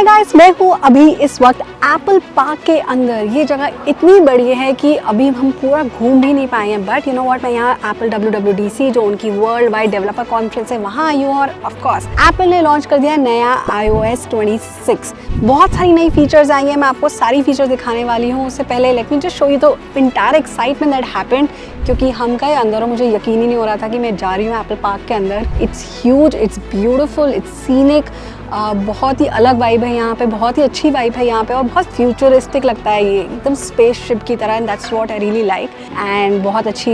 Hi guys, मैं हूँ अभी इस वक्त एप्पल पार्क के अंदर। ये जगह इतनी बड़ी है कि अभी हम पूरा घूम भी नहीं पाए हैं, बट यू नो व्हाट, मैं यहाँ एप्पल WWDC जो उनकी वर्ल्ड वाइड डेवलपर कॉन्फ्रेंस है वहाँ आई हूँ। और ऑफ कोर्स एप्पल ने लॉन्च कर दिया नया iOS 26। बहुत सारी नई फीचर्स आई हैं, मैं आपको सारी फीचर दिखाने वाली हूँ। उससे पहले let me just show you the entire excitement that happened, क्योंकि हम गए अंदर और मुझे यकीन ही नहीं हो रहा था कि मैं जा रही हूँ एप्पल पार्क के अंदर। It's huge, it's beautiful, it's scenic. बहुत ही अलग वाइब है यहाँ पे, बहुत ही अच्छी वाइब है यहाँ पे, और बहुत फ्यूचरिस्टिक लगता है ये, एकदम स्पेसशिप की तरह। And that's what I really like. And बहुत अच्छी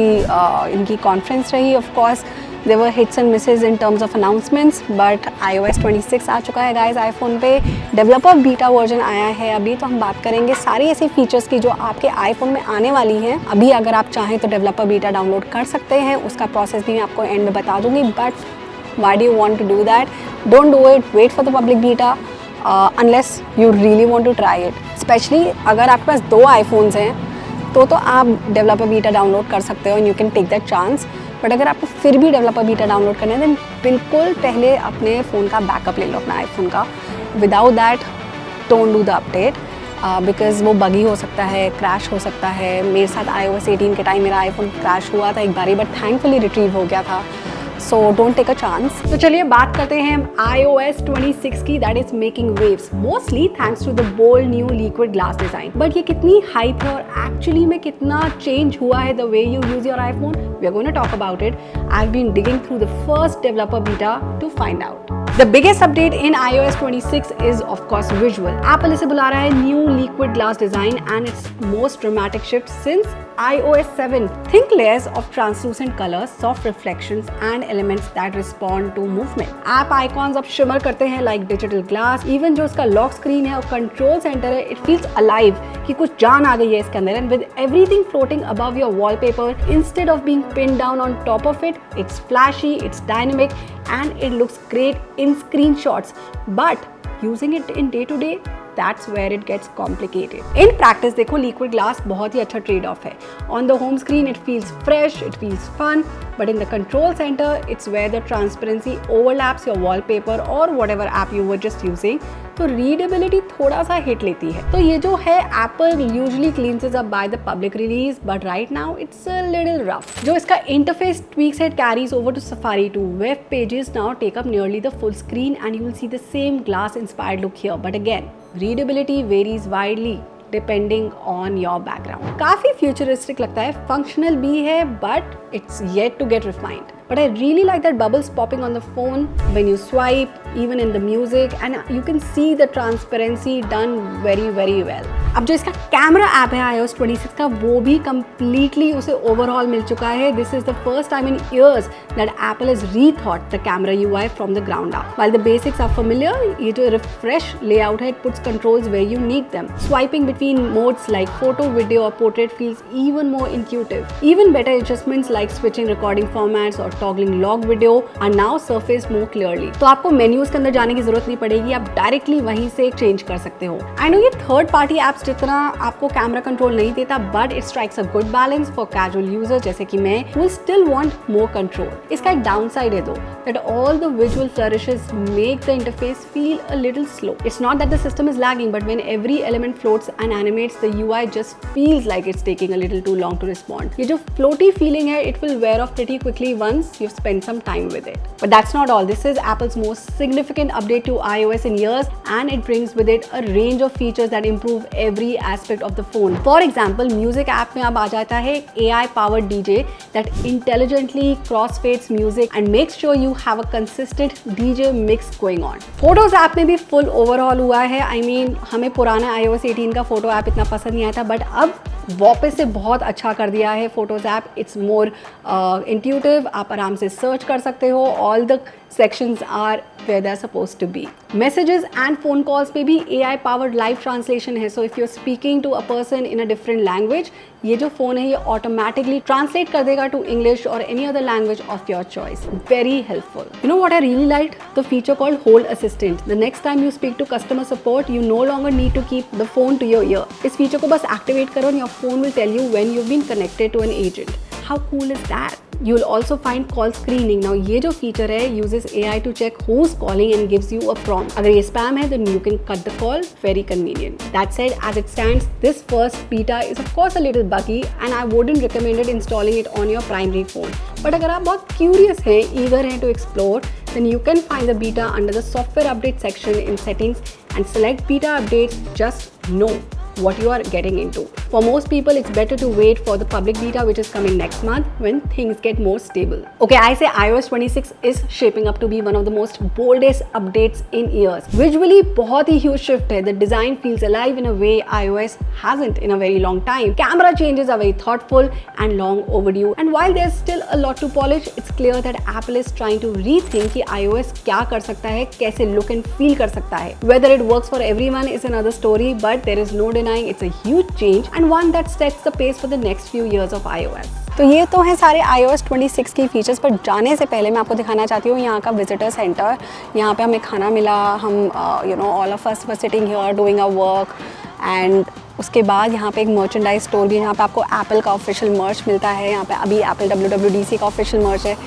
इनकी कॉन्फ्रेंस रही। Of course there were hits and misses in terms of announcements, but iOS 26 आ चुका है गाइस आईफोन पे। डेवलपर बीटा वर्जन आया है अभी, तो हम बात करेंगे सारी ऐसी फीचर्स की जो आपके आईफोन में आने वाली हैं। अभी अगर आप चाहें तो डेवलपर बीटा डाउनलोड कर सकते हैं, उसका प्रोसेस भी मैं आपको एंड में बता दूंगी। But why do you want to do that? Don't do it. Wait for the public beta unless you really want to try it. Especially अगर आपके पास दो iPhones हैं तो आप डेवलपर बीटा डाउनलोड कर सकते हो and you can take that chance. But अगर आपको फिर भी डेवलपर बीटा डाउनलोड करना है, then बिल्कुल पहले अपने फ़ोन का बैकअप ले लो, अपना आईफोन का। Without that, don't do the update. Because वो बगी हो सकता है, क्रैश हो सकता है। मेरे साथ iOS 18 के टाइम मेरा आईफोन क्रैश हुआ था एक बारी, बट थैंकफुली रिट्रीव हो गया था। So don't take a chance. तो चलिए बात करते हैं iOS 26 की, that is making waves mostly thanks to the bold new liquid glass design. But ये कितनी hype है और actually में कितना change हुआ है the way you use your iPhone, we are going to talk about it. I've been digging through the first developer beta to find out. The biggest update in iOS 26 is of course visual. Apple इसे बुला रहा है new liquid glass design and its most dramatic shift since iOS 7. Think layers of translucent colors, soft reflections and elements that respond to movement. App icons अब shimmer करते हैं like digital glass. Even जो इसका lock screen है और control center है, it feels alive कि कुछ जान आ गई है इसके अंदर। And with everything floating above your wallpaper instead of being pinned down on top of it, it's flashy, it's dynamic and it looks great in screenshots. But using it in day to day, that's where it gets complicated. In practice देखो, liquid glass बहुत ही अच्छा trade off है. On the home screen it feels fresh, it feels fun, but in the control center it's where the transparency overlaps your wallpaper or whatever app you were just using. तो readability थोड़ा सा hit लेती है। तो ये जो है Apple usually cleans it up by the public release, but right now it's a little rough. जो इसका interface tweaks it carries over to Safari too. Web pages now take up nearly the full screen and you will see the same glass inspired look here. But again, readability varies widely depending on your background. काफी futuristic लगता है, functional भी है, but it's yet to get refined. But I really like that bubbles popping on the phone when you swipe, even in the music, and you can see the transparency done very very well. अब जो इसका camera app है iOS 26 का, वो भी completely उसे overhaul मिल चुका है. This is the first time in years that Apple has rethought the camera UI from the ground up. While the basics are familiar, ये जो refresh layout है, it puts controls where you need them. Swiping between modes like photo, video or portrait feels even more intuitive. Even better adjustments like switching recording formats or toggling log video are now surfaced more clearly. तो आपको menus के अंदर जाने की जरूरत नहीं पड़ेगी, आप डायरेक्टली वहीं से चेंज कर सकते हो. I know ये थर्ड पार्टी एप्स जितना आपको कैमरा कंट्रोल नहीं देता, but it strikes a good balance for casual user जैसे कि मैं, who still want more control. इसका एक डाउन साइड है दो, that all the visual flourishes make the interface feel a little slow. It's not that the system is lagging, but when every element floats and animates, the UI just feels like it's taking a little too long to respond. ये जो floaty feeling है, it will wear off pretty quickly once you've spent some time with it. But that's not all. This is Apple's most significant update to iOS in years, and it brings with it a range of features that improve every aspect of the phone. For example, music app में अब आ जाता है AI powered DJ that intelligently crossfades music and makes sure you have a consistent DJ mix going on. Photos app में भी full overhaul हुआ है. I mean, हमें पुराना iOS 18 का फोटो ऐप इतना पसंद नहीं आया था, बट अब वापस से बहुत अच्छा कर दिया है photos app. It's more intuitive, आप आराम से सर्च कर सकते हो. All the sections are where they're supposed to be. Messages and phone calls पे भी AI powered live translation है. So if you're speaking to a person in a different language, ये जो phone है ये automatically translate कर देगा to English or any other language of your choice. Very helpful. You know what I really liked? The feature called Hold Assistant. The next time you speak to customer support, you no longer need to keep the phone to your ear. इस feature को बस activate करो and your phone will tell you when you've been connected to an agent. How cool is that? You will also find call screening. Now ये जो feature है uses AI to check who's calling and gives you a prompt. अगर ये spam है then you can cut the call. Very convenient. That said, as it stands, this first beta is of course a little buggy and I wouldn't recommend it installing it on your primary phone. But अगर आप बहुत curious हैं, eager हैं to explore, then you can find the beta under the software update section in settings and select beta updates. Just know what you are getting into. For most people, it's better to wait for the public beta which is coming next month when things get more stable. Okay, I say iOS 26 is shaping up to be one of the most boldest updates in years. Visually, बहुत ही huge shift है. The design feels alive in a way iOS hasn't in a very long time. Camera changes are very thoughtful and long overdue. And while there's still a lot to polish, it's clear that Apple is trying to rethink कि iOS क्या कर सकता है, कैसे look and feel कर सकता है. Whether it works for everyone is another story, but there is no denying it's a huge change and one that sets the pace for the next few years of iOS. तो ये तो है सारे iOS 26 की features, पर जाने से पहले मैं आपको दिखाना चाहती हूँ यहाँ का विजिटर सेंटर. यहाँ पे हमें खाना मिला, हम all of us were sitting here doing our work, and उसके बाद यहाँ पे एक मर्चेंडाइज स्टोर भी है जहाँ पे आपको एप्पल का ऑफिशियल मर्च मिलता है. यहाँ पे अभी एप्पल WWDC का ऑफिशियल मर्च है.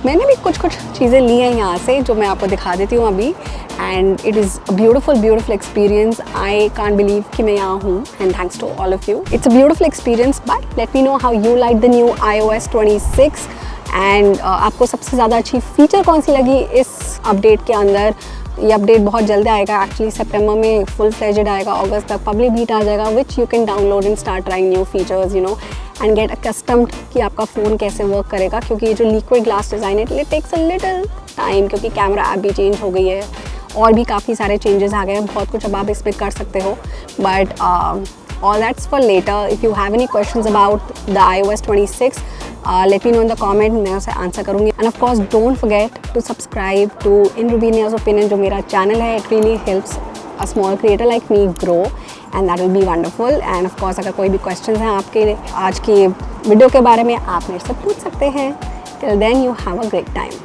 मैंने भी कुछ चीज़ें ली हैं यहाँ से जो मैं आपको दिखा देती हूँ अभी. And it is a beautiful experience. I can't believe कि मैं यहाँ हूँ, and thanks to all of you. It's a beautiful experience, but let me know how you like the new iOS 26 and आपको सबसे ज़्यादा अच्छी फीचर कौन सी लगी इस अपडेट के अंदर. ये अपडेट बहुत जल्दी आएगा, एक्चुअली सितंबर में फुल फ्लेजेड आएगा, अगस्त तक पब्लिक बीटा आ जाएगा, which you can download and start trying new features and get accustomed कि आपका फ़ोन कैसे वर्क करेगा. क्योंकि ये जो लिक्विड ग्लास डिज़ाइन है it takes a little time, क्योंकि कैमरा ऐप भी चेंज हो गई है और भी काफ़ी सारे चेंजेस आ गए हैं. बहुत कुछ अब आप इसमें कर सकते हो, but all that's for later. If you have any questions about the iOS 26, let me know in the comment. मैं उसे आंसर करूँगी. And of course, don't forget to subscribe to In Rubinia's Opinion, जो मेरा channel है. It really helps a small creator like me grow, and that will be wonderful. And of course, अगर कोई भी questions हैं आपके आज की वीडियो के बारे में, आप मेरे से पूछ सकते हैं. Till then, you have a great time.